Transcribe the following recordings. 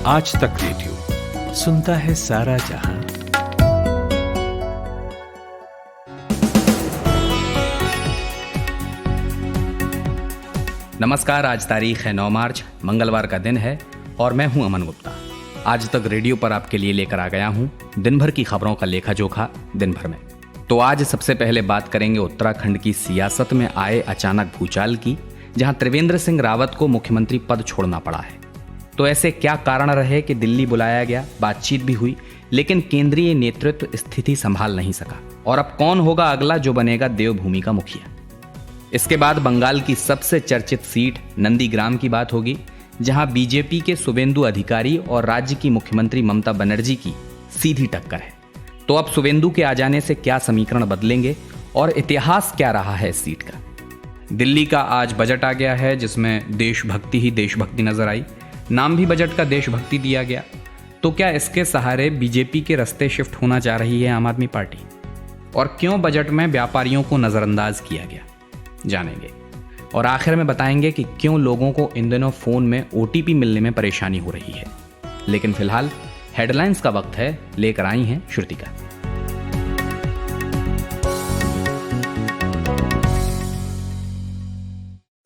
आज तक रेडियो सुनता है सारा जहां। नमस्कार, आज तारीख है 9 मार्च, मंगलवार का दिन है और मैं हूं अमन गुप्ता। आज तक रेडियो पर आपके लिए लेकर आ गया हूं दिन भर की खबरों का लेखा जोखा दिन भर में। तो आज सबसे पहले बात करेंगे उत्तराखंड की सियासत में आए अचानक भूचाल की, जहां त्रिवेंद्र सिंह रावत को मुख्यमंत्री पद छोड़ना पड़ा है। तो ऐसे क्या कारण रहे कि दिल्ली बुलाया गया, बातचीत भी हुई, लेकिन केंद्रीय नेतृत्व स्थिति संभाल नहीं सका। और अब कौन होगा अगला जो बनेगा देवभूमि का मुखिया। इसके बाद बंगाल की सबसे चर्चित सीट नंदीग्राम की बात होगी, जहां बीजेपी के शुभेंदु अधिकारी और राज्य की मुख्यमंत्री ममता बनर्जी की सीधी टक्कर है। तो अब शुभेंदु के आ जाने से क्या समीकरण बदलेंगे और इतिहास क्या रहा है इस सीट का। दिल्ली का आज बजट आ गया है, जिसमें देशभक्ति ही देशभक्ति नजर आई। नाम भी बजट का देशभक्ति दिया गया। तो क्या इसके सहारे बीजेपी के रास्ते शिफ्ट होना चाह रही है आम आदमी पार्टी? और क्यों बजट में व्यापारियों को नजरअंदाज किया गया, जानेंगे। और आखिर में बताएंगे कि क्यों लोगों को इन दिनों फोन में ओटीपी मिलने में परेशानी हो रही है। लेकिन फिलहाल हेडलाइंस का वक्त है, लेकर आई हैं श्रुतिका।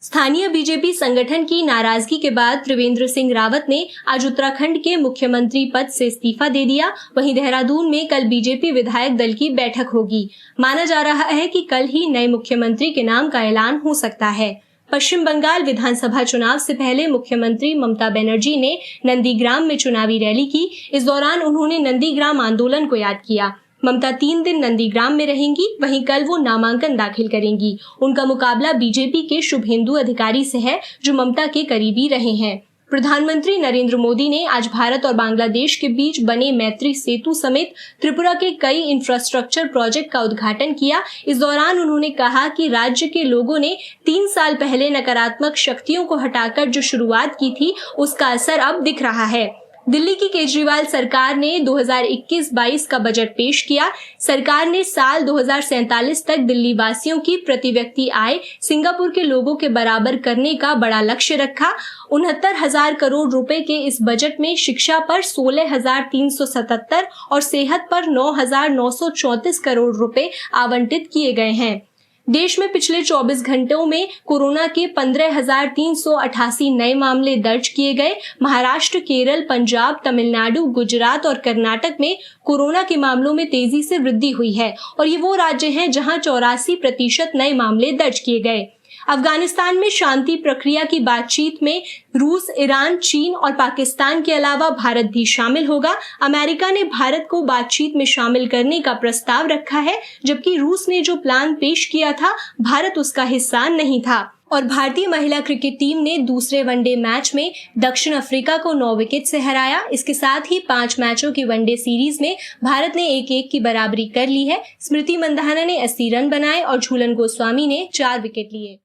स्थानीय बीजेपी संगठन की नाराजगी के बाद त्रिवेंद्र सिंह रावत ने आज उत्तराखंड के मुख्यमंत्री पद से इस्तीफा दे दिया। वहीं देहरादून में कल बीजेपी विधायक दल की बैठक होगी। माना जा रहा है कि कल ही नए मुख्यमंत्री के नाम का ऐलान हो सकता है। पश्चिम बंगाल विधानसभा चुनाव से पहले मुख्यमंत्री ममता बनर्जी ने नंदीग्राम में चुनावी रैली की। इस दौरान उन्होंने नंदीग्राम आंदोलन को याद किया। ममता 3 दिन नंदीग्राम में रहेंगी, वहीं कल वो नामांकन दाखिल करेंगी। उनका मुकाबला बीजेपी के शुभेंदु अधिकारी से है, जो ममता के करीबी रहे हैं। प्रधानमंत्री नरेंद्र मोदी ने आज भारत और बांग्लादेश के बीच बने मैत्री सेतु समेत त्रिपुरा के कई इंफ्रास्ट्रक्चर प्रोजेक्ट का उद्घाटन किया। इस दौरान उन्होंने कहा कि राज्य के लोगों ने 3 साल पहले नकारात्मक शक्तियों को हटाकर जो शुरुआत की थी, उसका असर अब दिख रहा है। दिल्ली की केजरीवाल सरकार ने 2021-22 का बजट पेश किया। सरकार ने साल 2047 तक दिल्ली वासियों की प्रति व्यक्ति आय सिंगापुर के लोगों के बराबर करने का बड़ा लक्ष्य रखा। 69,000 करोड़ रुपए के इस बजट में शिक्षा पर 16,377 और सेहत पर 9,934 करोड़ रुपए आवंटित किए गए हैं। देश में पिछले 24 घंटों में कोरोना के 15,388 नए मामले दर्ज किए गए। महाराष्ट्र, केरल, पंजाब, तमिलनाडु, गुजरात और कर्नाटक में कोरोना के मामलों में तेजी से वृद्धि हुई है और ये वो राज्य हैं जहां 84% नए मामले दर्ज किए गए। अफगानिस्तान में शांति प्रक्रिया की बातचीत में रूस, ईरान, चीन और पाकिस्तान के अलावा भारत भी शामिल होगा। अमेरिका ने भारत को बातचीत में शामिल करने का प्रस्ताव रखा है, जबकि रूस ने जो प्लान पेश किया था, भारत उसका हिस्सा नहीं था। और भारतीय महिला क्रिकेट टीम ने दूसरे वनडे मैच में दक्षिण अफ्रीका को 9 विकेट से हराया। इसके साथ ही 5 मैचों की वनडे सीरीज में भारत ने 1-1 की बराबरी कर ली है। स्मृति मंधाना ने 80 रन बनाए और झूलन गोस्वामी ने 4 विकेट लिए।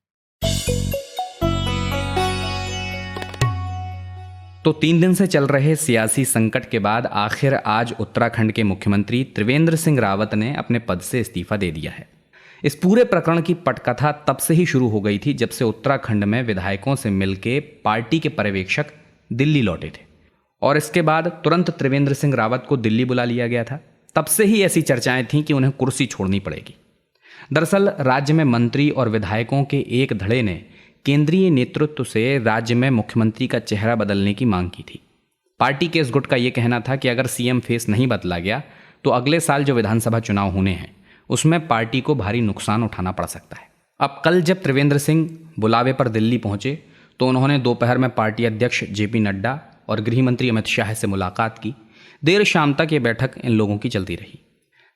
तो 3 दिन से चल रहे सियासी संकट के बाद आखिर आज उत्तराखंड के मुख्यमंत्री त्रिवेंद्र सिंह रावत ने अपने पद से इस्तीफा दे दिया है। इस पूरे प्रकरण की पटकथा तब से ही शुरू हो गई थी, जब से उत्तराखंड में विधायकों से मिलके पार्टी के पर्यवेक्षक दिल्ली लौटे थे और इसके बाद तुरंत त्रिवेंद्र सिंह रावत को दिल्ली बुला लिया गया था। तब से ही ऐसी चर्चाएं थीं कि उन्हें कुर्सी छोड़नी पड़ेगी। दरअसल राज्य में मंत्री और विधायकों के एक धड़े ने केंद्रीय नेतृत्व से राज्य में मुख्यमंत्री का चेहरा बदलने की मांग की थी। पार्टी के इस गुट का यह कहना था कि अगर सीएम फेस नहीं बदला गया तो अगले साल जो विधानसभा चुनाव होने हैं उसमें पार्टी को भारी नुकसान उठाना पड़ सकता है। अब कल जब त्रिवेंद्र सिंह बुलावे पर दिल्ली पहुंचे तो उन्होंने दोपहर में पार्टी अध्यक्ष जेपी नड्डा और गृह मंत्री अमित शाह से मुलाकात की। देर शाम तक ये बैठक इन लोगों की चलती रही।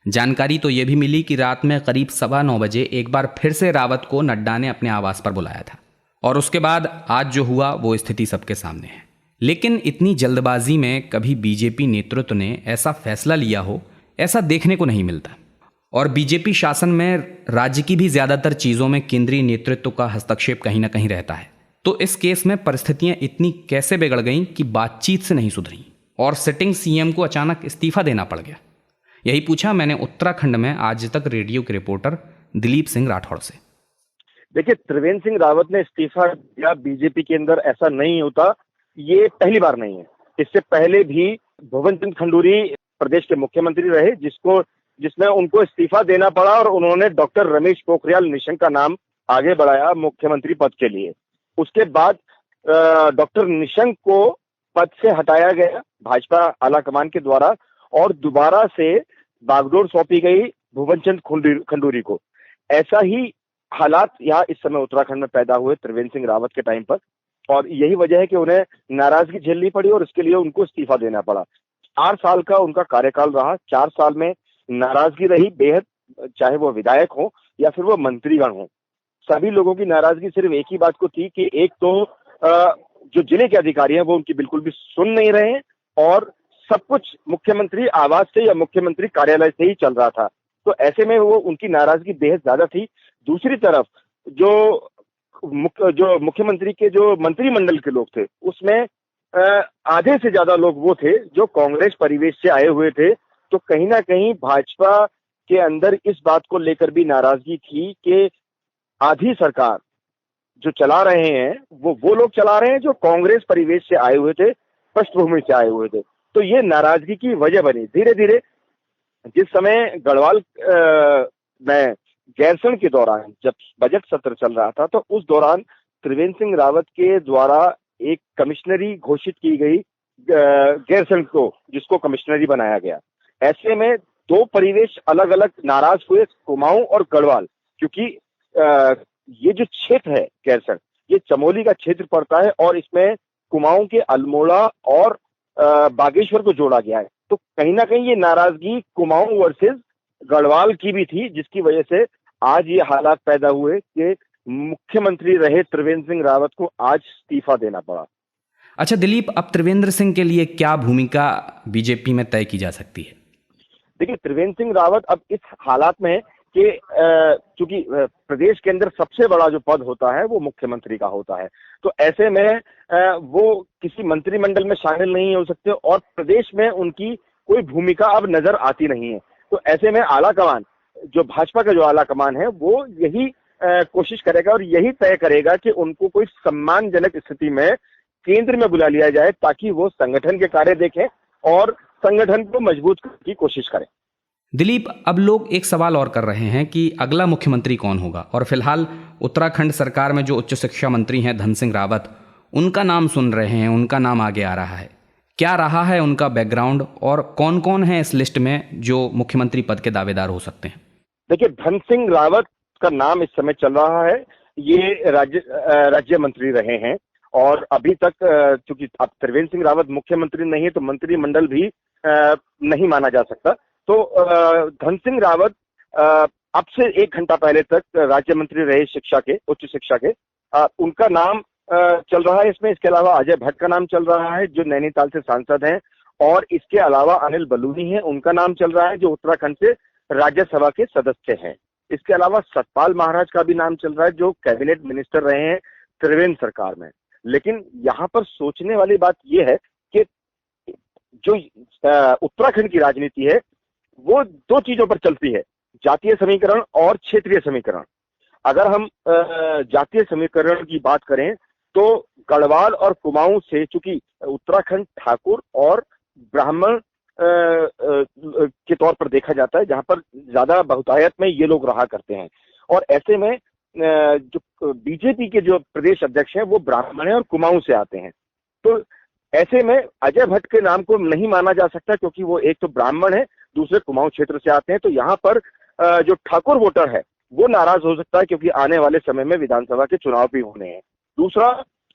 जानकारी तो ये भी मिली कि रात में करीब 9:15 बजे एक बार फिर से रावत को नड्डा ने अपने आवास पर बुलाया था और उसके बाद आज जो हुआ वो स्थिति सबके सामने है। लेकिन इतनी जल्दबाजी में कभी बीजेपी नेतृत्व ने ऐसा फैसला लिया हो, ऐसा देखने को नहीं मिलता। और बीजेपी शासन में राज्य की भी ज्यादातर चीजों में केंद्रीय नेतृत्व का हस्तक्षेप कहीं ना कहीं रहता है। तो इस केस में परिस्थितियां इतनी कैसे बिगड़ गईं कि बातचीत से नहीं सुधरी और सिटिंग सीएम को अचानक इस्तीफा देना पड़ गया। यही पूछा मैंने उत्तराखंड में आज तक रेडियो के रिपोर्टर दिलीप सिंह राठौड़ से। देखिए, त्रिवेंद्र सिंह रावत ने इस्तीफा दिया, बीजेपी के अंदर ऐसा नहीं होता, ये पहली बार नहीं है। इससे पहले भी भुवन चंद खंडूरी प्रदेश के मुख्यमंत्री रहे, जिसमें उनको इस्तीफा देना पड़ा और उन्होंने डॉक्टर रमेश पोखरियाल निशंक का नाम आगे बढ़ाया मुख्यमंत्री पद के लिए। उसके बाद डॉक्टर निशंक को पद से हटाया गया भाजपा आलाकमान के द्वारा और दोबारा से बागडोर सौंपी गई भुवन चंद खंडूरी को। ऐसा ही हालात यहाँ इस समय उत्तराखंड में पैदा हुए त्रिवेंद्र सिंह रावत के टाइम पर, और यही वजह है कि उन्हें नाराजगी झेलनी पड़ी और इसके लिए उनको इस्तीफा देना पड़ा। 4 साल का उनका कार्यकाल रहा। 4 साल में नाराजगी रही बेहद, चाहे वो विधायक हो या फिर वो मंत्रीगण हो। सभी लोगों की नाराजगी सिर्फ एक ही बात को थी कि एक तो जो जिले के अधिकारी हैं वो उनकी बिल्कुल भी सुन नहीं रहे हैं और सब कुछ मुख्यमंत्री आवास से या मुख्यमंत्री कार्यालय से ही चल रहा था। तो ऐसे में वो उनकी नाराजगी बेहद ज्यादा थी। दूसरी तरफ जो मुख्यमंत्री के जो मंत्रिमंडल के लोग थे उसमें आधे से ज्यादा लोग वो थे जो कांग्रेस परिवेश से आए हुए थे। तो कहीं ना कहीं भाजपा के अंदर इस बात को लेकर भी नाराजगी थी कि आधी सरकार जो चला रहे हैं वो लोग चला रहे हैं जो कांग्रेस परिवेश से आए हुए थे, पृष्ठभूमि से आए हुए थे। तो ये नाराजगी की वजह बनी। धीरे धीरे जिस समय गढ़वाल में गैरसैंण के दौरान जब बजट सत्र चल रहा था तो उस दौरान त्रिवेंद्र सिंह रावत के द्वारा एक कमिश्नरी घोषित की गई गैरसैंण को, जिसको कमिश्नरी बनाया गया। ऐसे में 2 परिवेश अलग अलग नाराज हुए, कुमाऊं और गढ़वाल, क्योंकि ये जो क्षेत्र है गैरसैंण ये चमोली का क्षेत्र पड़ता है और इसमें कुमाऊं के अल्मोड़ा और बागेश्वर को जोड़ा गया है। तो कहीं ना कहीं ये नाराजगी कुमाऊं वर्सेस गढ़वाल की भी थी, जिसकी वजह से आज ये हालात पैदा हुए कि मुख्यमंत्री रहे त्रिवेंद्र सिंह रावत को आज इस्तीफा देना पड़ा। अच्छा दिलीप, अब त्रिवेंद्र सिंह के लिए क्या भूमिका बीजेपी में तय की जा सकती है? देखिए, त्रिवेंद्र सिंह रावत अब इस हालात में है कि चूंकि प्रदेश के अंदर सबसे बड़ा जो पद होता है वो मुख्यमंत्री का होता है, तो ऐसे में वो किसी मंत्रिमंडल में शामिल नहीं हो सकते और प्रदेश में उनकी कोई भूमिका अब नजर आती नहीं है। तो ऐसे में आला कमान, जो भाजपा का जो आला कमान है वो यही कोशिश करेगा और यही तय करेगा कि उनको कोई सम्मानजनक स्थिति में केंद्र में बुला लिया जाए ताकि वो संगठन के कार्य देखें और संगठन को मजबूत करने की कोशिश करें। दिलीप, अब लोग एक सवाल और कर रहे हैं कि अगला मुख्यमंत्री कौन होगा, और फिलहाल उत्तराखंड सरकार में जो उच्च शिक्षा मंत्री हैं धन सिंह रावत, उनका नाम सुन रहे हैं, उनका नाम आगे आ रहा है। क्या रहा है उनका बैकग्राउंड और कौन कौन है इस लिस्ट में जो मुख्यमंत्री पद के दावेदार हो सकते हैं? देखिए, धन सिंह रावत का नाम इस समय चल रहा है। ये राज्य मंत्री रहे हैं और अभी तक चूंकि अब त्रिवेंद्र सिंह रावत मुख्यमंत्री नहीं है तो मंत्रिमंडल भी नहीं माना जा सकता। तो धन सिंह रावत अब से 1 घंटा पहले तक राज्य मंत्री रहे उच्च शिक्षा के। उनका नाम चल रहा है इसमें। इसके अलावा अजय भट्ट का नाम चल रहा है जो नैनीताल से सांसद हैं, और इसके अलावा अनिल बलूनी है, उनका नाम चल रहा है जो उत्तराखंड से राज्यसभा के सदस्य हैं। इसके अलावा सतपाल महाराज का भी नाम चल रहा है जो कैबिनेट मिनिस्टर रहे हैं त्रिवेंद्र सरकार में। लेकिन यहाँ पर सोचने वाली बात यह है कि जो उत्तराखंड की राजनीति है वो 2 चीजों पर चलती है, जातीय समीकरण और क्षेत्रीय समीकरण। अगर हम जातीय समीकरण की बात करें तो गढ़वाल और कुमाऊं से, चूंकि उत्तराखंड ठाकुर और ब्राह्मण के तौर पर देखा जाता है, जहां पर ज्यादा बहुतायत में ये लोग रहा करते हैं, और ऐसे में जो बीजेपी के जो प्रदेश अध्यक्ष हैं वो ब्राह्मण हैं और कुमाऊं से आते हैं। तो ऐसे में अजय भट्ट के नाम को नहीं माना जा सकता क्योंकि वो एक तो ब्राह्मण है, दूसरे कुमाऊं क्षेत्र से आते हैं। तो यहाँ पर जो ठाकुर वोटर है वो नाराज हो सकता है क्योंकि आने वाले समय में विधानसभा के चुनाव भी होने हैं। दूसरा,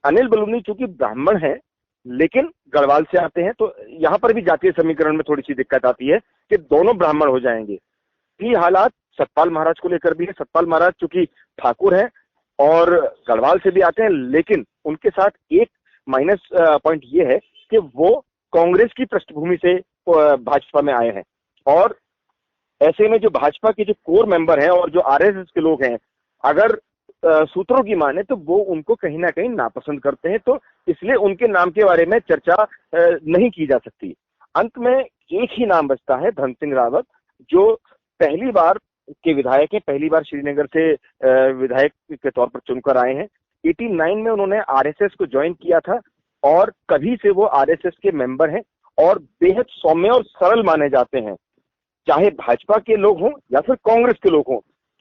अनिल बलूनी चूंकि ब्राह्मण है लेकिन गढ़वाल से आते हैं, तो यहाँ पर भी जातीय समीकरण में थोड़ी सी दिक्कत आती है कि दोनों ब्राह्मण हो जाएंगे। ये हालात सतपाल महाराज को लेकर भी है। सतपाल महाराज चूंकि ठाकुर है और गढ़वाल से भी आते हैं, लेकिन उनके साथ एक माइनस पॉइंट ये है कि वो कांग्रेस की पृष्ठभूमि से भाजपा में आए हैं, और ऐसे में जो भाजपा के जो कोर मेंबर हैं और जो आरएसएस के लोग हैं, अगर सूत्रों की माने तो वो उनको कहीं ना कहीं नापसंद करते हैं, तो इसलिए उनके नाम के बारे में चर्चा नहीं की जा सकती। अंत में एक ही नाम बचता है, धन सिंह रावत, जो पहली बार के विधायक हैं, पहली बार श्रीनगर से विधायक के तौर पर चुनकर आए हैं। 89 में उन्होंने आरएसएस को ज्वाइन किया था और कभी से वो आरएसएस के मेंबर हैं और बेहद सौम्य और सरल माने जाते हैं। चाहे भाजपा के लोग हों या फिर कांग्रेस के लोग हों,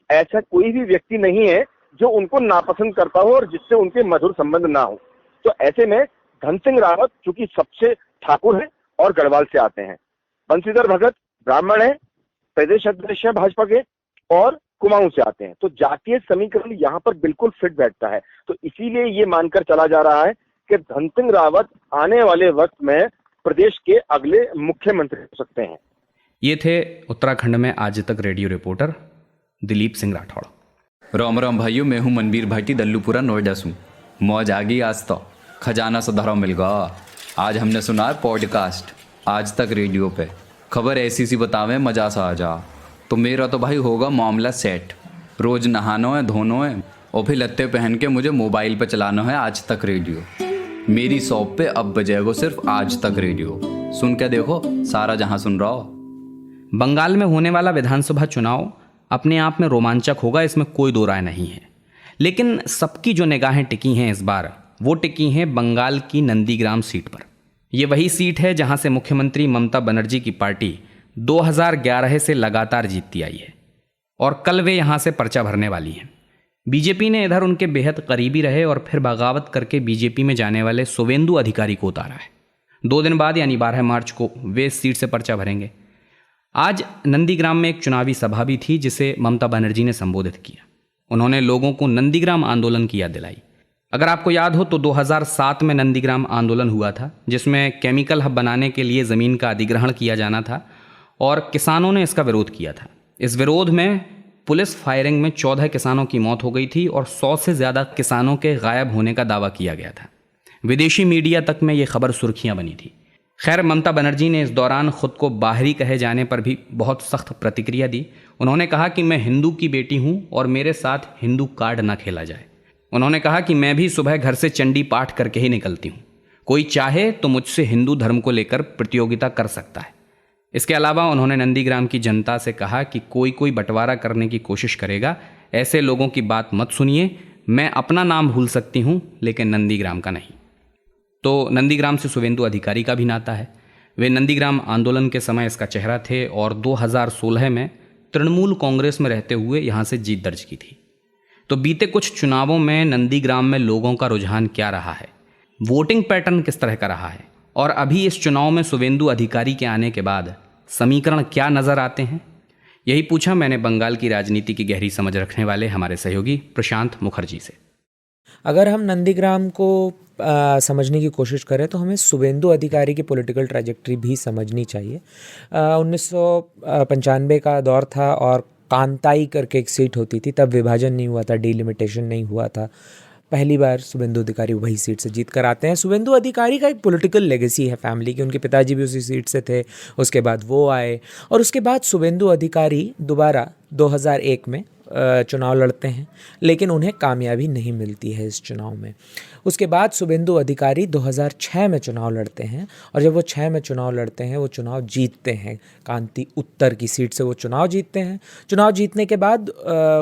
ऐसा कोई भी व्यक्ति नहीं है जो उनको नापसंद करता हो और जिससे उनके मधुर संबंध ना हो। तो ऐसे में धन सिंह रावत चूंकि सबसे ठाकुर है और गढ़वाल से आते हैं, बंशीधर भगत ब्राह्मण है, प्रदेश अध्यक्ष है भाजपा के और कुमाऊं से आते हैं, तो जातीय समीकरण यहाँ पर बिल्कुल फिट बैठता है। तो इसीलिए ये मानकर चला जा रहा है कि धन सिंह रावत आने वाले वक्त में प्रदेश के अगले मुख्यमंत्री हो सकते हैं। ये थे उत्तराखंड में आज तक रेडियो रिपोर्टर दिलीप सिंह राठौड़। राम राम भाइयों, मैं हूँ मनबीर भाटी, दल्लूपुरा नोएडा से। मौज आ गई आज तो, खजाना सुधारा मिल गया। आज हमने सुना है पॉडकास्ट आज तक रेडियो पे, खबर ऐसी सी बतावे मजा सा आ जा। तो मेरा तो भाई होगा मामला सेट। रोज नहाना है, धोना है और फिर लत्ते पहन के मुझे मोबाइल पे चलाना है आज तक रेडियो। मेरी शॉप पे अब बजेगा सिर्फ आज तक रेडियो। सुन के देखो, सारा जहां सुन रहा हो। बंगाल में होने वाला विधानसभा चुनाव अपने आप में रोमांचक होगा, इसमें कोई दो राय नहीं है। लेकिन सबकी जो निगाहें टिकी हैं इस बार, वो टिकी हैं बंगाल की नंदीग्राम सीट पर। ये वही सीट है जहां से मुख्यमंत्री ममता बनर्जी की पार्टी 2011 से लगातार जीतती आई है और कल वे यहां से पर्चा भरने वाली हैं। बीजेपी ने इधर उनके बेहद करीबी रहे और फिर बगावत करके बीजेपी में जाने वाले शुवेंदु अधिकारी को उतारा है। 2 दिन बाद यानी 12 मार्च को वे इस सीट से पर्चा भरेंगे। आज नंदीग्राम में एक चुनावी सभा भी थी जिसे ममता बनर्जी ने संबोधित किया। उन्होंने लोगों को नंदीग्राम आंदोलन की याद दिलाई। अगर आपको याद हो तो 2007 में नंदीग्राम आंदोलन हुआ था, जिसमें केमिकल हब बनाने के लिए ज़मीन का अधिग्रहण किया जाना था और किसानों ने इसका विरोध किया था। इस विरोध में पुलिस फायरिंग में 14 किसानों की मौत हो गई थी और 100 से ज़्यादा किसानों के गायब होने का दावा किया गया था। विदेशी मीडिया तक में ये खबर सुर्खियां बनी थी। खैर, ममता बनर्जी ने इस दौरान खुद को बाहरी कहे जाने पर भी बहुत सख्त प्रतिक्रिया दी। उन्होंने कहा कि मैं हिंदू की बेटी हूं और मेरे साथ हिंदू कार्ड ना खेला जाए। उन्होंने कहा कि मैं भी सुबह घर से चंडी पाठ करके ही निकलती हूं, कोई चाहे तो मुझसे हिंदू धर्म को लेकर प्रतियोगिता कर सकता है। इसके अलावा उन्होंने नंदीग्राम की जनता से कहा कि कोई बंटवारा करने की कोशिश करेगा, ऐसे लोगों की बात मत सुनिए। मैं अपना नाम भूल सकती हूं लेकिन नंदीग्राम का नहीं। तो नंदीग्राम से शुवेंदु अधिकारी का भी नाता है। वे नंदीग्राम आंदोलन के समय इसका चेहरा थे और 2016 में तृणमूल कांग्रेस में रहते हुए यहाँ से जीत दर्ज की थी। तो बीते कुछ चुनावों में नंदीग्राम में लोगों का रुझान क्या रहा है, वोटिंग पैटर्न किस तरह का रहा है और अभी इस चुनाव में शुवेंदु अधिकारी के आने के बाद समीकरण क्या नजर आते हैं, यही पूछा मैंने बंगाल की राजनीति की गहरी समझ रखने वाले हमारे सहयोगी प्रशांत मुखर्जी से। अगर हम नंदीग्राम को समझने की कोशिश करें तो हमें शुवेंदु अधिकारी की पॉलिटिकल ट्रैजेक्टरी भी समझनी चाहिए। 1995 का दौर था और कांताई करके एक सीट होती थी, तब विभाजन नहीं हुआ था, डिलिमिटेशन नहीं हुआ था। पहली बार शुवेंदु अधिकारी वही सीट से जीत कर आते हैं। शुवेंदु अधिकारी का एक पॉलिटिकल लेगेसी है फैमिली की, उनके पिताजी भी उसी सीट से थे, उसके बाद वो आए और उसके बाद शुवेंदु अधिकारी दोबारा 2001 में चुनाव लड़ते हैं, लेकिन उन्हें कामयाबी नहीं मिलती है इस चुनाव में। उसके बाद शुवेंदु अधिकारी 2006 में चुनाव लड़ते हैं और जब वो 6 में चुनाव लड़ते हैं वो चुनाव जीतते हैं। कांति उत्तर की सीट से वो चुनाव जीतते हैं। चुनाव जीतने के बाद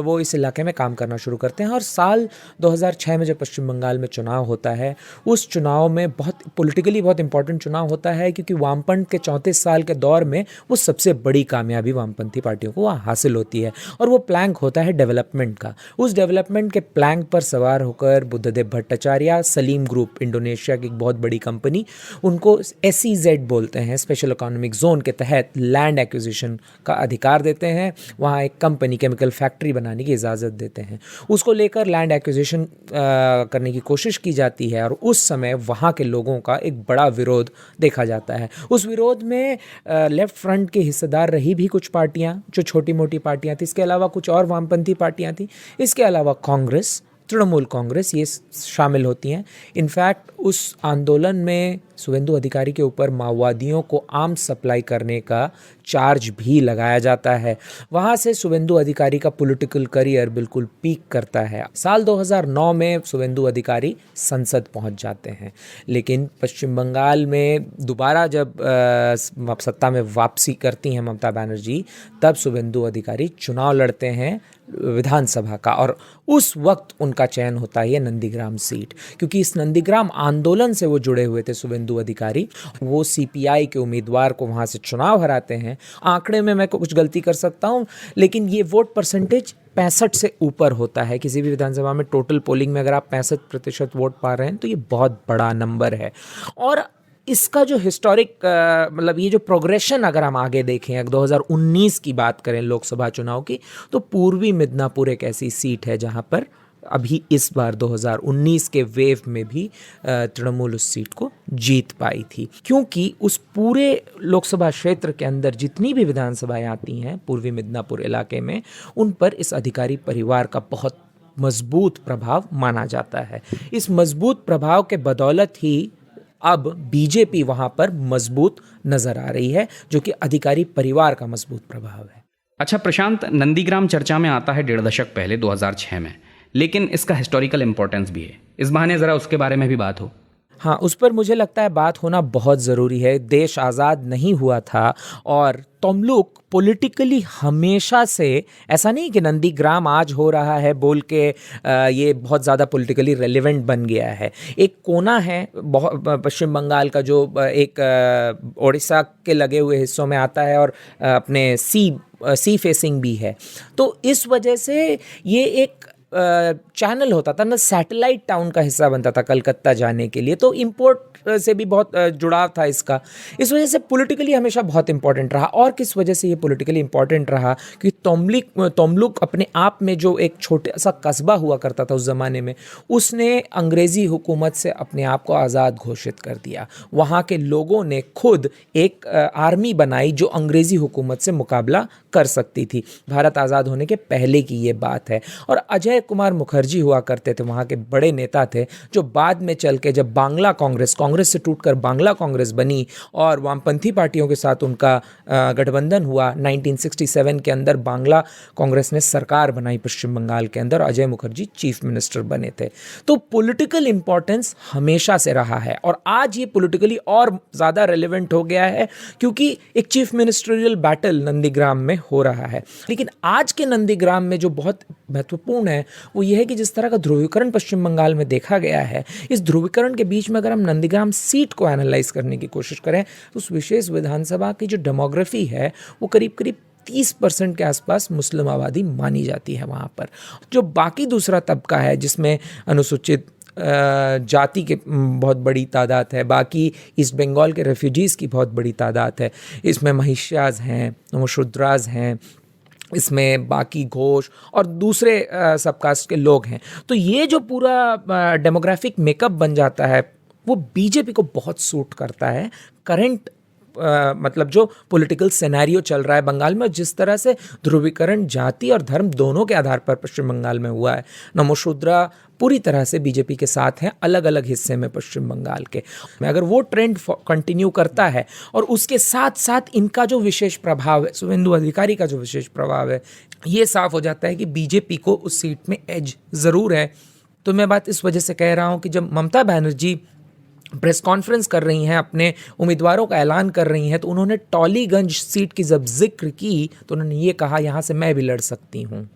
वो इस इलाके में काम करना शुरू करते हैं और साल 2006 में जब पश्चिम बंगाल में चुनाव होता है, उस चुनाव में बहुत पॉलिटिकली बहुत इंपॉर्टेंट चुनाव होता है, क्योंकि वामपंथ के 34 साल के दौर में वो सबसे बड़ी कामयाबी वामपंथी पार्टियों को वहाँ हासिल होती है और वो प्लैंक होता है डेवलपमेंट का। उस डेवलपमेंट के प्लैंक पर सवार होकर बुद्धदेव भट्टाचार्य, सलीम ग्रुप, इंडोनेशिया की एक बहुत बड़ी कंपनी, उनको SEZ बोलते हैं, स्पेशल इकोनॉमिक जोन के तहत लैंड एक्विजिशन का अधिकार देते हैं। वहाँ एक कंपनी केमिकल फैक्ट्री बनाने की इजाज़त देते हैं। उसको लेकर लैंड एक्विजिशन करने की कोशिश की जाती है और उस समय वहाँ के लोगों का एक बड़ा विरोध देखा जाता है। उस विरोध में लेफ्ट फ्रंट के हिस्सेदार रही भी कुछ पार्टियाँ जो छोटी मोटी पार्टियाँ थी, इसके अलावा कुछ और वामपंथी पार्टियाँ थी, इसके अलावा कांग्रेस, तृणमूल कांग्रेस, ये शामिल होती हैं। इनफैक्ट उस आंदोलन में शुभेंदु अधिकारी के ऊपर माओवादियों को आर्म्स सप्लाई करने का चार्ज भी लगाया जाता है। वहाँ से शुभेंदु अधिकारी का पॉलिटिकल करियर बिल्कुल पीक करता है। साल 2009 में शुभेंदु अधिकारी संसद पहुँच जाते हैं, लेकिन पश्चिम बंगाल में दोबारा जब सत्ता में वापसी करती हैं ममता बनर्जी, तब शुभेंदु अधिकारी चुनाव लड़ते हैं विधानसभा का, और उस वक्त उनका चयन होता है नंदीग्राम सीट, क्योंकि इस नंदीग्राम आंदोलन से वो जुड़े हुए थे शुभेंदु अधिकारी। वो सीपीआई के उम्मीदवार को वहाँ से चुनाव हराते हैं। आंकड़े में मैं कुछ गलती कर सकता हूँ, लेकिन ये वोट परसेंटेज 65 से ऊपर होता है। किसी भी विधानसभा में टोटल पोलिंग में अगर आप 65% वोट पा रहे हैं तो ये बहुत बड़ा नंबर है। और इसका जो हिस्टोरिक मतलब ये जो प्रोग्रेशन अगर हम आगे देखें, अगर 2019 की बात करें लोकसभा चुनाव की, तो पूर्वी मिदनापुर एक ऐसी सीट है जहां पर अभी इस बार 2019 के वेव में भी तृणमूल उस सीट को जीत पाई थी, क्योंकि उस पूरे लोकसभा क्षेत्र के अंदर जितनी भी विधानसभाएं आती हैं पूर्वी मिदनापुर इलाके में, उन पर इस अधिकारी परिवार का बहुत मजबूत प्रभाव माना जाता है। इस मजबूत प्रभाव के बदौलत ही अब बीजेपी वहां पर मजबूत नजर आ रही है, जो कि अधिकारी परिवार का मजबूत प्रभाव है। अच्छा प्रशांत, नंदीग्राम चर्चा में आता है 1.5 दशक पहले 2006 में, लेकिन इसका हिस्टोरिकल इंपॉर्टेंस भी है। इस बहाने ज़रा उसके बारे में भी बात हो। हाँ, उस पर मुझे लगता है बात होना बहुत ज़रूरी है। देश आज़ाद नहीं हुआ था और तमलुक पॉलिटिकली हमेशा से, ऐसा नहीं कि नंदीग्राम आज हो रहा है बोल के ये बहुत ज़्यादा पॉलिटिकली रेलेवेंट बन गया है। एक कोना है पश्चिम बंगाल का जो एक उड़ीसा के लगे हुए हिस्सों में आता है और अपने सी फेसिंग भी है। तो इस वजह से ये एक चैनल होता था ना, सैटेलाइट टाउन का हिस्सा बनता था कलकत्ता जाने के लिए, तो इंपोर्ट से भी बहुत जुड़ाव था इसका। इस वजह से पॉलिटिकली हमेशा बहुत इंपॉर्टेंट रहा। और किस वजह से ये पॉलिटिकली इंपॉर्टेंट रहा कि तमलुक अपने आप में जो एक छोटा सा कस्बा हुआ करता था उस ज़माने में, उसने अंग्रेज़ी हुकूमत से अपने आप को आज़ाद घोषित कर दिया। वहाँ के लोगों ने खुद एक आर्मी बनाई जो अंग्रेज़ी हुकूमत से मुकाबला कर सकती थी। भारत आज़ाद होने के पहले की ये बात है। और अजय कुमार मुखर्जी हुआ करते थे, वहाँ के बड़े नेता थे, जो बाद में चल के जब बांग्ला कांग्रेस से टूटकर बांग्ला कांग्रेस बनी और वामपंथी पार्टियों के साथ उनका गठबंधन हुआ, 1967 के अंदर बांग्ला कांग्रेस ने सरकार बनाई पश्चिम बंगाल के अंदर, अजय मुखर्जी चीफ मिनिस्टर बने थे। तो पॉलिटिकल इंपॉर्टेंस हमेशा से रहा है और आज ये पॉलिटिकली और ज़्यादा रेलेवेंट हो गया है, क्योंकि एक चीफ मिनिस्टरियल बैटल नंदीग्राम में हो रहा है। लेकिन आज के नंदीग्राम में जो बहुत महत्वपूर्ण है वो ये है कि जिस तरह का ध्रुवीकरण पश्चिम बंगाल में देखा गया है, इस ध्रुवीकरण के बीच में अगर हम नंदीग्राम सीट को एनालाइज करने की कोशिश करें तो उस विशेष विधानसभा की जो डेमोग्राफी है वो करीब करीब 30% के आसपास मुस्लिम आबादी मानी जाती है वहाँ पर। जो बाकी दूसरा तबका है जिसमें अनुसूचित जाति के बहुत बड़ी तादाद है, बाकी ईस्ट बंगाल के रेफ्यूजीज़ की बहुत बड़ी तादाद है, इसमें महिष्याज हैं, मुशुद्राज हैं, इसमें बाकी घोष और दूसरे सबकास्ट के लोग हैं। तो ये जो पूरा डेमोग्राफिक मेकअप बन जाता है वो बीजेपी को बहुत सूट करता है। करंट मतलब जो पॉलिटिकल सिनेरियो चल रहा है बंगाल में, जिस तरह से ध्रुवीकरण जाति और धर्म दोनों के आधार पर पश्चिम बंगाल में हुआ है। नमोशूद्रा पूरी तरह से बीजेपी के साथ हैं अलग अलग हिस्से में पश्चिम बंगाल के। अगर वो ट्रेंड कंटिन्यू करता है और उसके साथ साथ इनका जो विशेष प्रभाव है, शुभेंदु अधिकारी का जो विशेष प्रभाव है, ये साफ हो जाता है कि बीजेपी को उस सीट में एज ज़रूर है। तो मैं बात इस वजह से कह रहा हूँ कि जब ममता बनर्जी प्रेस कॉन्फ्रेंस कर रही हैं, अपने उम्मीदवारों का ऐलान कर रही हैं, तो उन्होंने टॉलीगंज सीट की जब जिक्र की तो उन्होंने ये कहा यहाँ से मैं भी लड़ सकती हूँ।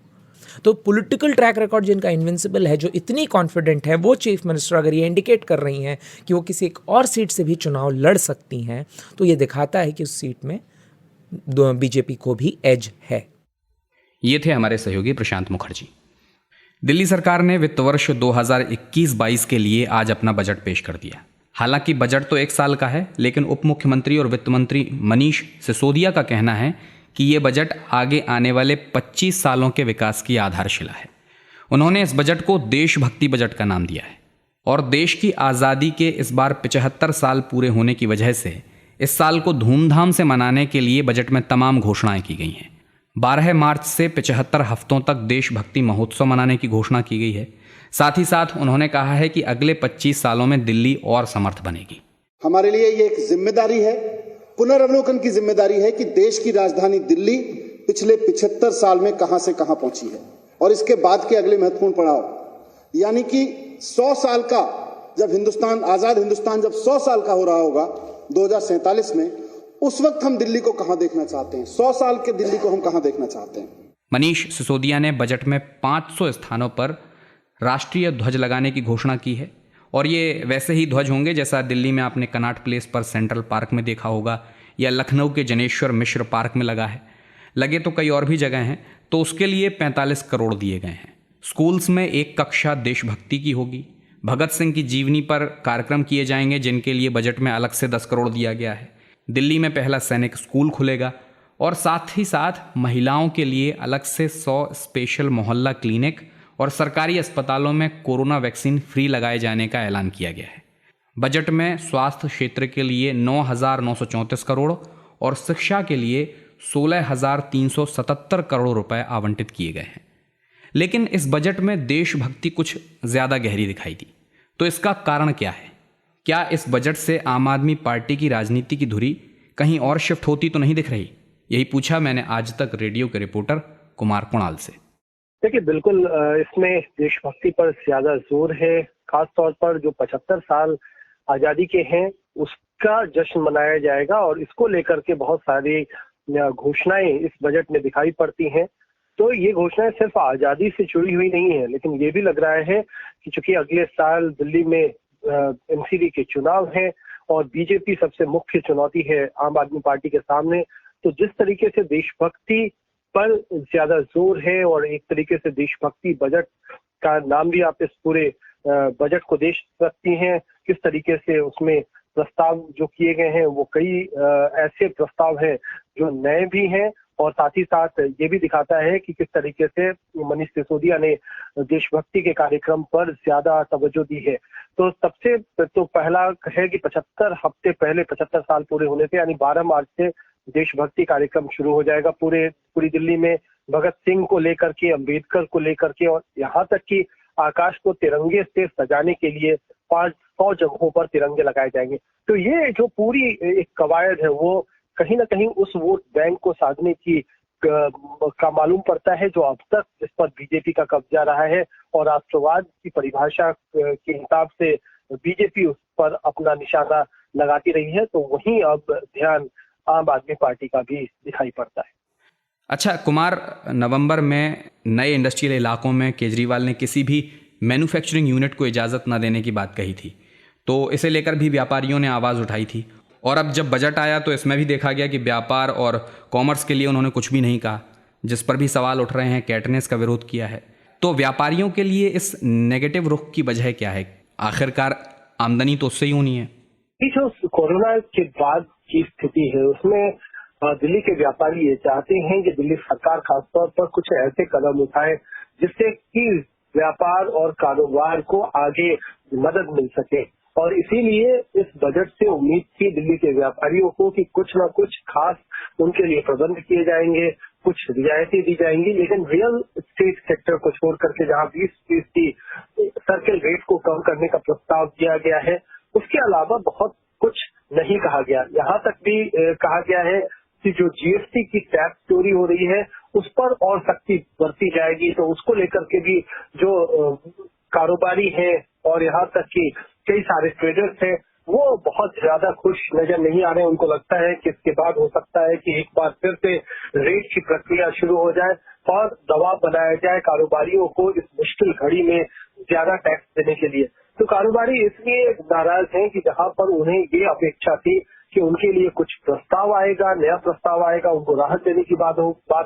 तो पॉलिटिकल ट्रैक रिकॉर्ड जिनका इनविंसिबल है, जो इतनी कॉन्फिडेंट है, वो चीफ मिनिस्टर अगर ये इंडिकेट कर रही हैं कि वो किसी एक और सीट से भी चुनाव लड़ सकती हैं, तो ये दिखाता है कि उस सीट में बीजेपी को भी एज है। ये थे हमारे सहयोगी प्रशांत मुखर्जी। दिल्ली सरकार ने वित्त वर्ष 2021-22 के लिए आज अपना बजट पेश कर दिया। हालांकि बजट तो 1 साल का है, लेकिन उप मुख्यमंत्री और वित्त मंत्री मनीष सिसोदिया का कहना है कि ये बजट आगे आने वाले 25 सालों के विकास की आधारशिला है। उन्होंने इस बजट को देशभक्ति बजट का नाम दिया है और देश की आज़ादी के इस बार 75 साल पूरे होने की वजह से इस साल को धूमधाम से मनाने के लिए बजट में तमाम घोषणाएं की गई हैं। 12 मार्च से 75 हफ्तों तक देशभक्ति महोत्सव मनाने की घोषणा की गई है। साथ ही साथ उन्होंने कहा है कि अगले 25 सालों में दिल्ली और समर्थ बनेगी। हमारे लिए ये एक जिम्मेदारी है, पुनर्वलोकन की जिम्मेदारी है कि देश की राजधानी दिल्ली पिछले 75 साल में कहां से कहां पहुंची है और इसके बाद के अगले महत्वपूर्ण पड़ाव यानी कि 100 साल का जब आजाद हिंदुस्तान जब 100 साल का हो रहा होगा 2047 में, उस वक्त हम दिल्ली को कहां देखना चाहते हैं, 100 साल के दिल्ली को हम कहां देखना चाहते हैं। मनीष सिसोदिया ने बजट में 500 स्थानों पर राष्ट्रीय ध्वज लगाने की घोषणा की है और ये वैसे ही ध्वज होंगे जैसा दिल्ली में आपने कनॉट प्लेस पर सेंट्रल पार्क में देखा होगा या लखनऊ के जनेश्वर मिश्र पार्क में लगा है। लगे तो कई और भी जगह हैं, तो उसके लिए 45 करोड़ दिए गए हैं। स्कूल्स में एक कक्षा देशभक्ति की होगी। भगत सिंह की जीवनी पर कार्यक्रम किए जाएंगे जिनके लिए बजट में अलग से 10 करोड़ दिया गया है। दिल्ली में पहला सैनिक स्कूल खुलेगा और साथ ही साथ महिलाओं के लिए अलग से 100 स्पेशल मोहल्ला क्लिनिक और सरकारी अस्पतालों में कोरोना वैक्सीन फ्री लगाए जाने का ऐलान किया गया है। बजट में स्वास्थ्य क्षेत्र के लिए 9,934 करोड़ और शिक्षा के लिए 16,377 करोड़ रुपए आवंटित किए गए हैं। लेकिन इस बजट में देशभक्ति कुछ ज़्यादा गहरी दिखाई दी, तो इसका कारण क्या है? क्या इस बजट से आम आदमी पार्टी की राजनीति की धुरी कहीं और शिफ्ट होती तो नहीं दिख रही? यही पूछा मैंने आज तक रेडियो के रिपोर्टर कुमार कुणाल से। देखिए, बिल्कुल इसमें देशभक्ति पर ज्यादा जोर है। खास तौर पर जो 75 साल आजादी के हैं उसका जश्न मनाया जाएगा और इसको लेकर के बहुत सारी घोषणाएं इस बजट में दिखाई पड़ती हैं। तो ये घोषणाएं सिर्फ आजादी से जुड़ी हुई नहीं है, लेकिन ये भी लग रहा है कि चूंकि अगले साल दिल्ली में एमसीडी के चुनाव हैं और बीजेपी सबसे मुख्य चुनौती है आम आदमी पार्टी के सामने, तो जिस तरीके से देशभक्ति पर ज्यादा जोर है और एक तरीके से देशभक्ति बजट का नाम भी आप इस पूरे बजट को देख सकती हैं, किस तरीके से उसमें प्रस्ताव जो किए गए हैं वो कई ऐसे प्रस्ताव हैं जो नए भी हैं और साथ ही साथ ये भी दिखाता है कि किस तरीके से मनीष सिसोदिया ने देशभक्ति के कार्यक्रम पर ज्यादा तवज्जो दी है। तो सबसे तो पहला है कि 75 हफ्ते पहले 75 साल पूरे होने से यानी 12 मार्च से देशभक्ति कार्यक्रम शुरू हो जाएगा पूरी दिल्ली में, भगत सिंह को लेकर के, अंबेडकर को लेकर के और यहाँ तक कि आकाश को तिरंगे से सजाने के लिए 500 जगहों पर तिरंगे लगाए जाएंगे। तो ये जो पूरी एक कवायद है वो कहीं ना कहीं उस वोट बैंक को साधने की का मालूम पड़ता है जो अब तक जिस पर बीजेपी का कब्जा रहा है और राष्ट्रवाद की परिभाषा के हिसाब से बीजेपी उस पर अपना निशाना लगाती रही है। तो वहीं अब ध्यान आम आदमी पार्टी का भी दिखाई पड़ता है। अच्छा कुमार, नवंबर में नए इंडस्ट्रियल इलाकों में केजरीवाल ने किसी भी मैन्युफैक्चरिंग यूनिट को इजाज़त न देने की बात कही थी, तो इसे लेकर भी व्यापारियों ने आवाज़ उठाई थी। और अब जब बजट आया तो इसमें भी देखा गया कि व्यापार और कॉमर्स के लिए उन्होंने कुछ भी नहीं कहा, जिस पर भी सवाल उठ रहे हैं। कैट ने इसका विरोध किया है। तो व्यापारियों के लिए इस नेगेटिव रुख की वजह क्या है? आखिरकार आमदनी तो उससे ही होनी है। जो कोरोना के बाद की स्थिति है उसमें दिल्ली के व्यापारी ये चाहते हैं कि दिल्ली सरकार खासतौर पर कुछ ऐसे कदम उठाए जिससे कि व्यापार और कारोबार को आगे मदद मिल सके। और इसीलिए इस बजट से उम्मीद थी दिल्ली के व्यापारियों को कि कुछ न कुछ खास उनके लिए प्रबंध किए जाएंगे, कुछ रियायतें दी जाएंगी। लेकिन रियल एस्टेट सेक्टर को छोड़ करके जहां 20% सर्किल रेट को कम करने का प्रस्ताव दिया गया है, उसके अलावा बहुत कुछ नहीं कहा गया। यहाँ तक भी कहा गया है कि जो जीएसटी की टैक्स चोरी हो रही है उस पर और सख्ती बरती जाएगी। तो उसको लेकर के भी जो कारोबारी हैं और यहाँ तक कि कई सारे ट्रेडर्स हैं वो बहुत ज्यादा खुश नजर नहीं आ रहे हैं। उनको लगता है कि इसके बाद हो सकता है कि एक बार फिर से रेट की प्रक्रिया शुरू हो जाए और दबाव बनाया जाए कारोबारियों को इस मुश्किल घड़ी में ज्यादा टैक्स देने के लिए। तो कारोबारी इसलिए नाराज हैं कि जहां पर उन्हें ये अपेक्षा थी कि उनके लिए कुछ प्रस्ताव आएगा, नया प्रस्ताव आएगा, उनको राहत देने की बात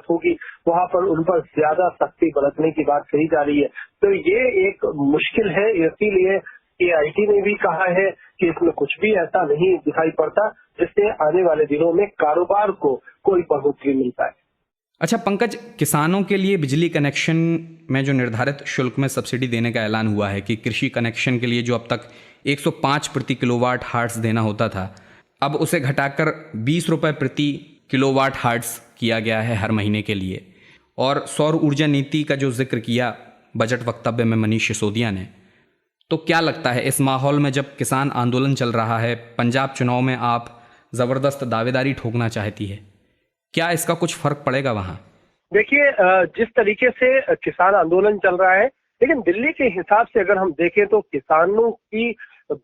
होगी, वहां पर उन पर ज्यादा सख्ती बरतने की बात कही जा रही है। तो ये एक मुश्किल है। इसीलिए AIT ने भी कहा है कि इसमें कुछ भी ऐसा नहीं दिखाई पड़ता जिससे आने वाले दिनों में कारोबार को कोई बढ़ोतरी मिल पाए। अच्छा पंकज, किसानों के लिए बिजली कनेक्शन में जो निर्धारित शुल्क में सब्सिडी देने का ऐलान हुआ है कि कृषि कनेक्शन के लिए जो अब तक 105 प्रति किलोवाट हार्ट्स देना होता था, अब उसे घटाकर 20 रुपये प्रति किलोवाट हार्ट्स किया गया है हर महीने के लिए। और सौर ऊर्जा नीति का जो जिक्र किया बजट वक्तव्य में मनीष सिसोदिया ने, तो क्या लगता है इस माहौल में जब किसान आंदोलन चल रहा है, पंजाब चुनाव में आप ज़बरदस्त दावेदारी ठोकना चाहती है, क्या इसका कुछ फर्क पड़ेगा वहाँ? देखिए, जिस तरीके से किसान आंदोलन चल रहा है, लेकिन दिल्ली के हिसाब से अगर हम देखें तो किसानों की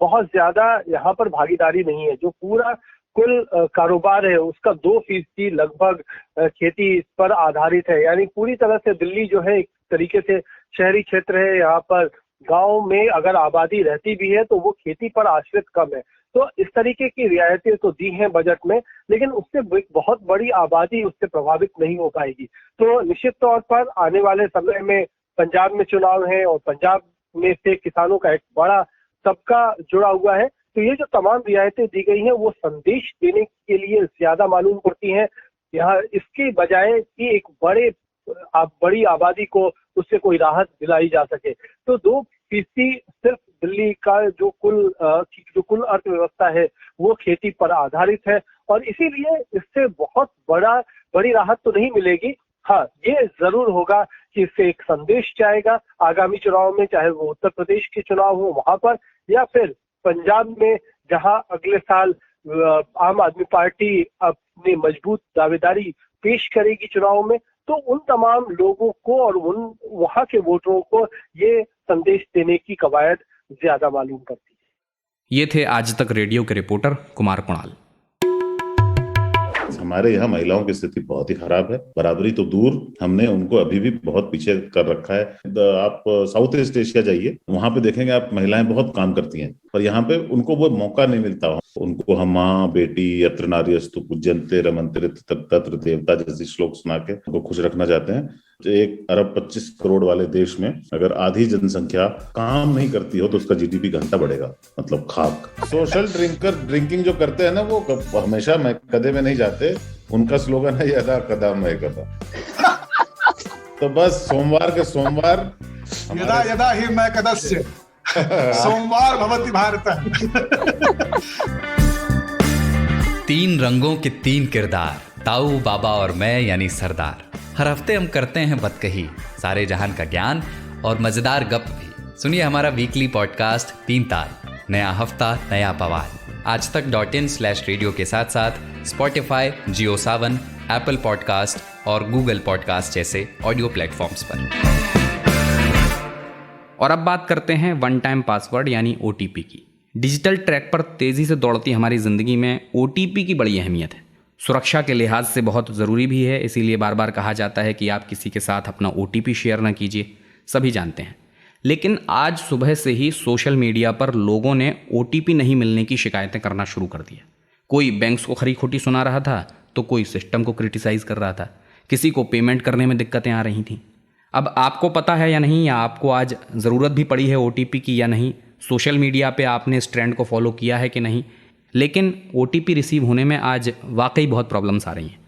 बहुत ज्यादा यहाँ पर भागीदारी नहीं है। जो पूरा कुल कारोबार है उसका 2% लगभग खेती पर आधारित है। यानी पूरी तरह से दिल्ली जो है एक तरीके से शहरी क्षेत्र है। यहाँ पर गांव में अगर आबादी रहती भी है तो वो खेती पर आश्रित कम है। तो इस तरीके की रियायतें तो दी हैं बजट में, लेकिन उससे बहुत बड़ी आबादी उससे प्रभावित नहीं हो पाएगी। तो निश्चित तौर पर आने वाले समय में पंजाब में चुनाव है और पंजाब में से किसानों का एक बड़ा तबका जुड़ा हुआ है। तो ये जो तमाम रियायतें दी गई हैं वो संदेश देने के लिए ज्यादा मालूम पड़ती हैं, यहाँ इसके बजाय कि एक बड़ी आबादी को उससे कोई राहत दिलाई जा सके। तो 2% सिर्फ दिल्ली का जो कुल अर्थव्यवस्था है वो खेती पर आधारित है और इसीलिए इससे बहुत बड़ी राहत तो नहीं मिलेगी। हाँ, ये जरूर होगा कि इससे एक संदेश जाएगा आगामी चुनाव में, चाहे वो उत्तर प्रदेश के चुनाव हो वहां पर या फिर पंजाब में, जहां अगले साल आम आदमी पार्टी अपनी मजबूत दावेदारी पेश करेगी चुनाव में। तो उन तमाम लोगों को और उन वहां के वोटरों को ये संदेश देने की कवायद ज्यादा मालूम पड़ती है। ये थे आज तक रेडियो के रिपोर्टर कुमार कुणाल। हमारे यहाँ महिलाओं की स्थिति बहुत ही खराब है। बराबरी तो दूर, हमने उनको अभी भी बहुत पीछे कर रखा है। आप साउथ ईस्ट एशिया जाइए, वहां पे देखेंगे आप महिलाएं बहुत काम करती हैं, पर यहाँ पे उनको वो मौका नहीं मिलता। उनको हम माँ बेटी यत्र नार्यस्तु पूज्यन्ते रमन्ते तत्र देवता जैसी श्लोक सुना के उनको खुश रखना चाहते हैं। 1 अरब 25 करोड़ वाले देश में अगर आधी जनसंख्या काम नहीं करती हो तो उसका जीडीपी घंटा बढ़ेगा, मतलब खाक। सोशल ड्रिंकिंग जो करते हैं ना वो हमेशा मैं कदे में नहीं जाते। उनका स्लोगन है यदा कदा मैं कदा। तो बस सोमवार के सोमवार यदा यदा ही मैं कदस्य सोमवार भवति भारत। 3 रंगों के 3 किरदार, ताऊ बाबा और मैं यानी सरदार। हर हफ्ते हम करते हैं बतकही, सारे जहान का ज्ञान और मजेदार गप भी। सुनिए हमारा वीकली पॉडकास्ट 3 ताल, नया हफ्ता नया बवाल। आज तक .in/रेडियो के साथ साथ स्पॉटिफाई, जियो सावन, एप्पल पॉडकास्ट और गूगल पॉडकास्ट जैसे ऑडियो प्लेटफॉर्म्स पर। और अब बात करते हैं वन टाइम पासवर्ड यानी OTP की। डिजिटल ट्रैक पर तेज़ी से दौड़ती हमारी ज़िंदगी में OTP की बड़ी अहमियत है। सुरक्षा के लिहाज से बहुत ज़रूरी भी है, इसीलिए बार बार कहा जाता है कि आप किसी के साथ अपना OTP शेयर ना कीजिए, सभी जानते हैं। लेकिन आज सुबह से ही सोशल मीडिया पर लोगों ने OTP नहीं मिलने की शिकायतें करना शुरू कर दिया। कोई बैंक्स को खरी खोटी सुना रहा था तो कोई सिस्टम को क्रिटिसाइज़ कर रहा था, किसी को पेमेंट करने में दिक्कतें आ रही थीं। अब आपको पता है या नहीं, या आपको आज ज़रूरत भी पड़ी है OTP की या नहीं, सोशल मीडिया पे आपने इस ट्रेंड को फॉलो किया है कि नहीं, लेकिन OTP रिसीव होने में आज वाकई बहुत प्रॉब्लम्स आ रही हैं।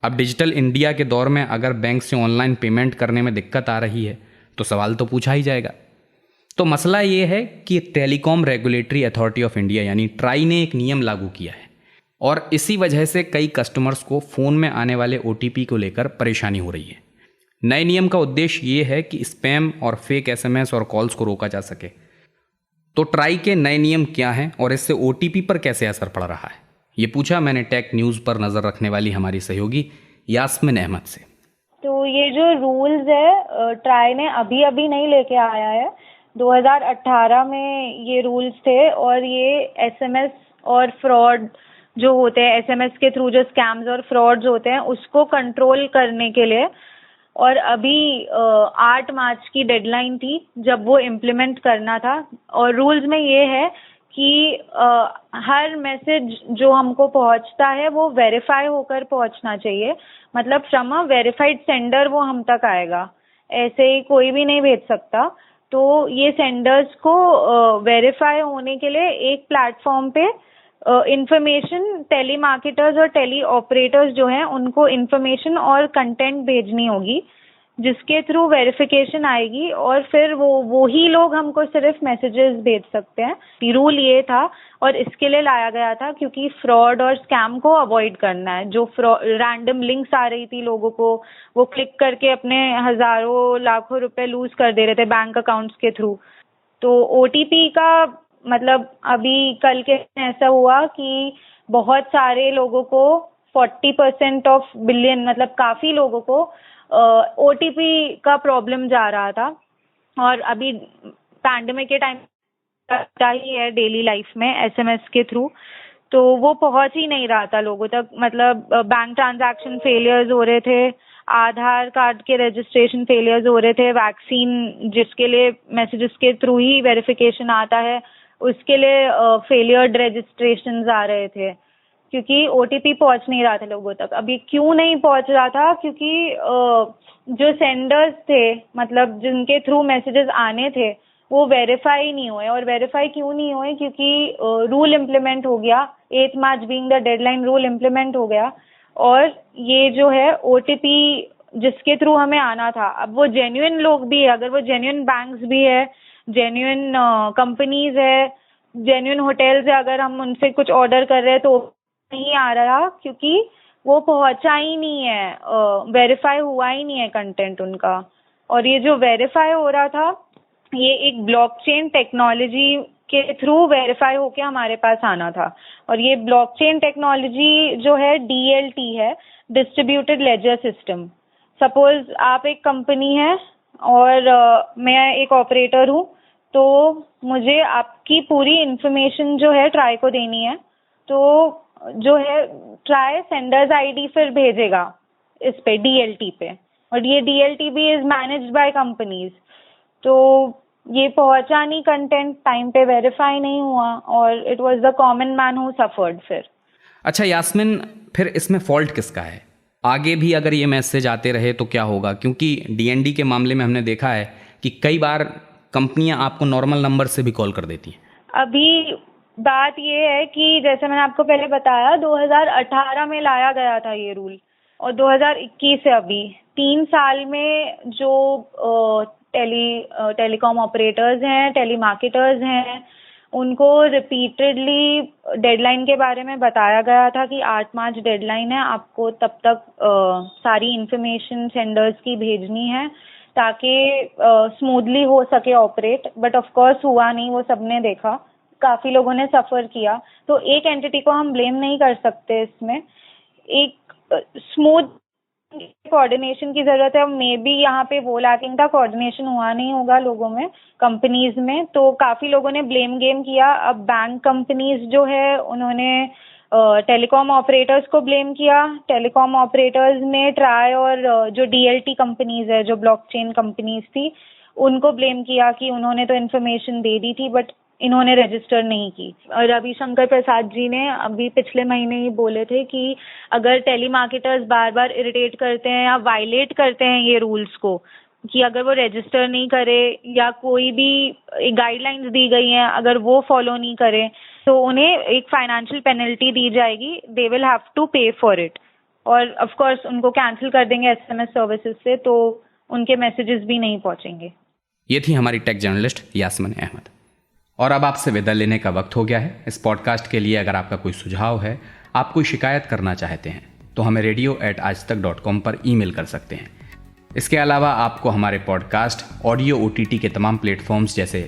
अब डिजिटल इंडिया के दौर में अगर बैंक से ऑनलाइन पेमेंट करने में दिक्कत आ रही है तो सवाल तो पूछा ही जाएगा। तो मसला ये है कि telecom regulatory authority of India यानी ट्राई ने एक नियम लागू किया है और इसी वजह से कई कस्टमर्स को फ़ोन में आने वाले OTP को लेकर परेशानी हो रही है। नए नियम का उद्देश्य ये है कि स्पैम और फेक SMS और कॉल्स को रोका जा सके। तो ट्राई के नए नियम क्या हैं और इससे OTP पर कैसे असर पड़ रहा है, ये पूछा मैंने टेक न्यूज़ पर नज़र रखने वाली हमारी सहयोगी यास्मिन अहमद से। तो ये जो रूल्स है ट्राई ने अभी नहीं लेके आया है। 2018 में ये रूल्स थे और ये SMS और फ्रॉड जो होते हैं, SMS के थ्रू जो स्कैम्स और फ्रॉड्स होते हैं उसको कंट्रोल करने के लिए, और अभी 8 मार्च की डेडलाइन थी जब वो इम्प्लीमेंट करना था। और रूल्स में ये है कि हर मैसेज जो हमको पहुंचता है वो वेरीफाई होकर पहुंचना चाहिए, मतलब फ्रॉम अ वेरीफाइड सेंडर वो हम तक आएगा, ऐसे ही कोई भी नहीं भेज सकता। तो ये सेंडर्स को वेरीफाई होने के लिए एक प्लेटफॉर्म पे इंफॉर्मेशन टेली मार्केटर्स और टेली ऑपरेटर्स जो हैं उनको इंफॉर्मेशन और कंटेंट भेजनी होगी, जिसके थ्रू वेरिफिकेशन आएगी और फिर वो ही लोग हमको सिर्फ मैसेजेस भेज सकते हैं। रूल ये था और इसके लिए लाया गया था क्योंकि फ्रॉड और स्कैम को अवॉइड करना है। जो रैंडम लिंक्स आ रही थी लोगों को, वो क्लिक करके अपने हजारों लाखों रुपए लूज कर दे रहे थे बैंक अकाउंट्स के थ्रू। तो OTP का मतलब अभी कल के ऐसा हुआ कि बहुत सारे लोगों को 40% ऑफ बिलियन मतलब काफी लोगों को OTP का प्रॉब्लम जा रहा था। और अभी पैंडेमिक के टाइम करता ही है डेली लाइफ में SMS के थ्रू, तो वो पहुंच ही नहीं रहा था लोगों तक। मतलब बैंक ट्रांजैक्शन फेलियर्स हो रहे थे, आधार कार्ड के रजिस्ट्रेशन फेलियर्स हो रहे थे, वैक्सीन जिसके लिए मैसेजेस के थ्रू ही वेरिफिकेशन आता है उसके लिए फेलियर्ड रजिस्ट्रेशंस आ रहे थे, क्योंकि OTP पहुंच नहीं रहा था लोगों तक। अभी क्यों नहीं पहुंच रहा था? क्योंकि जो सेंडर्स थे मतलब जिनके थ्रू मैसेजेस आने थे वो वेरीफाई नहीं हुए। और वेरीफाई क्यों नहीं हुए? क्योंकि रूल इम्प्लीमेंट हो गया, 8 March being the deadline, rule implement हो गया। और ये जो है OTP जिसके थ्रू हमें आना था, अब वो जेन्युइन लोग भी है, अगर वो जेन्युइन बैंक्स भी है, जेन्युइन कंपनीज है, जेन्युइन होटल्स है, अगर हम उनसे कुछ ऑर्डर कर रहे हैं तो नहीं आ रहा क्योंकि वो पहुंचा ही नहीं है, वेरीफाई हुआ ही नहीं है कंटेंट उनका। और ये जो वेरीफाई हो रहा था ये एक ब्लॉकचेन टेक्नोलॉजी के थ्रू वेरीफाई होके हमारे पास आना था। और ये ब्लॉकचेन टेक्नोलॉजी जो है DLT है, डिस्ट्रीब्यूटेड लेजर सिस्टम। सपोज आप एक कंपनी है और मैं एक ऑपरेटर हूँ, तो मुझे आपकी पूरी इन्फॉर्मेशन जो है ट्राई को देनी है, तो जो है ट्राई सेंडर्स ID फिर भेजेगा इस पे DLT पे, और ये DLT भी इज मैनेज्ड बाय कंपनीज। तो ये पहुंचा नहीं कंटेंट टाइम पे, वेरीफाई नहीं हुआ और it was the common man who suffered फिर। अच्छा यास्मिन, फिर इसमें फॉल्ट किसका है? आगे भी अगर ये मैसेज आते रहे तो क्या होगा? क्योंकि DND के मामले में हमने देखा है कि कई बार कंपनियां आपको नॉर्मल नंबर से भी कॉल कर देती हैं। अभी बात ये है कि जैसे मैंने आपको पहले बताया 2018 में लाया गया था ये रूल, और 2021 से अभी 3 साल में जो टेलीकॉम ऑपरेटर्स हैं, टेलीमार्केटर्स हैं, उनको रिपीटेडली डेडलाइन के बारे में बताया गया था कि 8 मार्च डेडलाइन है, आपको तब तक सारी इन्फॉर्मेशन सेंडर्स की भेजनी है ताकि स्मूथली हो सके ऑपरेट। बट ऑफ कोर्स हुआ नहीं, वो सबने देखा, काफी लोगों ने सफर किया। तो एक एंटिटी को हम ब्लेम नहीं कर सकते इसमें, एक स्मूथ कोऑर्डिनेशन की जरूरत है। मे बी यहाँ पे वो लैकिंग था, कोऑर्डिनेशन हुआ नहीं होगा लोगों में, कंपनीज में, तो काफी लोगों ने ब्लेम गेम किया। अब बैंक कंपनीज जो है उन्होंने टेलीकॉम ऑपरेटर्स को ब्लेम किया, टेलीकॉम ऑपरेटर्स ने ट्राई और जो DLT कंपनीज है, जो ब्लॉकचेन कंपनीज थी, उनको ब्लेम किया कि उन्होंने तो इन्फॉर्मेशन दे दी थी बट इन्होंने रजिस्टर नहीं की। और रविशंकर प्रसाद जी ने अभी पिछले महीने ही बोले थे कि अगर टेलीमार्केटर्स बार बार इरिटेट करते हैं या वायलेट करते हैं ये रूल्स को, कि अगर वो रजिस्टर नहीं करे या कोई भी गाइडलाइंस दी गई हैं अगर वो फॉलो नहीं करे, तो उन्हें एक फाइनेंशियल पेनल्टी दी जाएगी, दे विल हैव टू पे फॉर इट। और ऑफ कोर्स उनको कैंसिल कर देंगे SMS सर्विसेज से, तो उनके मैसेजेस भी नहीं पहुंचेंगे। ये थी हमारी टेक जर्नलिस्ट यास्मिन अहमद। और अब आपसे विदा लेने का वक्त हो गया है। इस पॉडकास्ट के लिए अगर आपका कोई सुझाव है, आप कोई शिकायत करना चाहते हैं, तो हमें radio@aajtak.com पर ईमेल कर सकते हैं। इसके अलावा आपको हमारे पॉडकास्ट ऑडियो OTT के तमाम प्लेटफॉर्म्स जैसे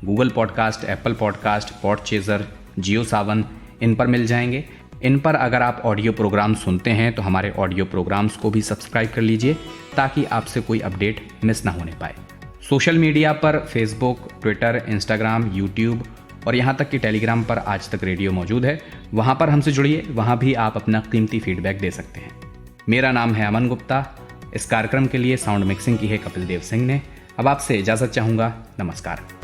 Google podcast, Apple podcast, Podchaser, Jio Saavn, इन पर मिल जाएंगे। इन पर अगर आप ऑडियो प्रोग्राम सुनते हैं तो हमारे ऑडियो प्रोग्राम्स को भी सब्सक्राइब कर लीजिए ताकि आपसे कोई अपडेट मिस ना होने पाए। सोशल मीडिया पर फेसबुक, ट्विटर, इंस्टाग्राम, यूट्यूब और यहाँ तक कि टेलीग्राम पर आज तक रेडियो मौजूद है। वहाँ पर हमसे जुड़िए, वहाँ भी आप अपना कीमती फीडबैक दे सकते हैं। मेरा नाम है अमन गुप्ता। इस कार्यक्रम के लिए साउंड मिक्सिंग की है कपिल देव सिंह ने। अब आपसे इजाज़त चाहूँगा। नमस्कार।